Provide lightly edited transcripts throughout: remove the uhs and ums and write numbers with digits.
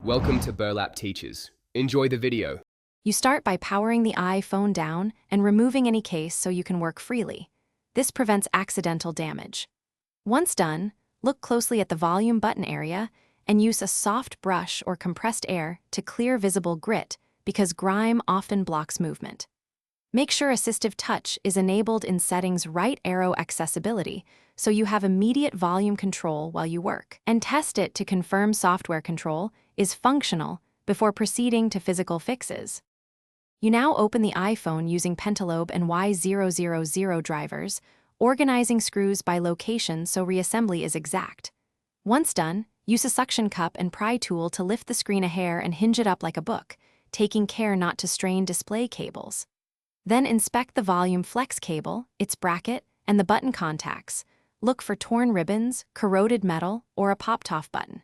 Welcome to Burlap Teachers. Enjoy the video. You start by powering the iPhone down and removing any case so you can work freely. This prevents accidental damage. Once done, look closely at the volume button area and use a soft brush or compressed air to clear visible grit because grime often blocks movement. Make sure Assistive Touch is enabled in settings right arrow accessibility so you have immediate volume control while you work, and test it to confirm software control is functional before proceeding to physical fixes. You now open the iPhone using Pentalobe and Y000 drivers, organizing screws by location so reassembly is exact. Once done, use a suction cup and pry tool to lift the screen a hair and hinge it up like a book, taking care not to strain display cables. Then inspect the volume flex cable, its bracket, and the button contacts. Look for torn ribbons, corroded metal, or a popped-off button.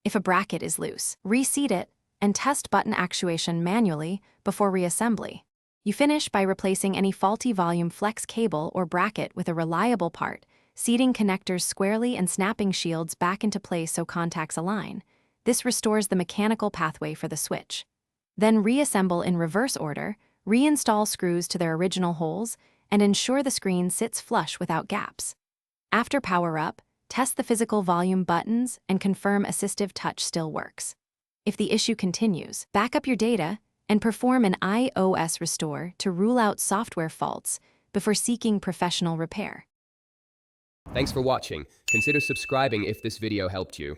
If a bracket is loose, reseat it and test button actuation manually before reassembly. You finish by replacing any faulty volume flex cable or bracket with a reliable part, seating connectors squarely and snapping shields back into place so contacts align. This restores the mechanical pathway for the switch. Then reassemble in reverse order, reinstall screws to their original holes, and ensure the screen sits flush without gaps. After power-up, test the physical volume buttons and confirm Assistive Touch still works. If the issue continues, back up your data and perform an iOS restore to rule out software faults before seeking professional repair. Thanks for watching. Consider subscribing if this video helped you.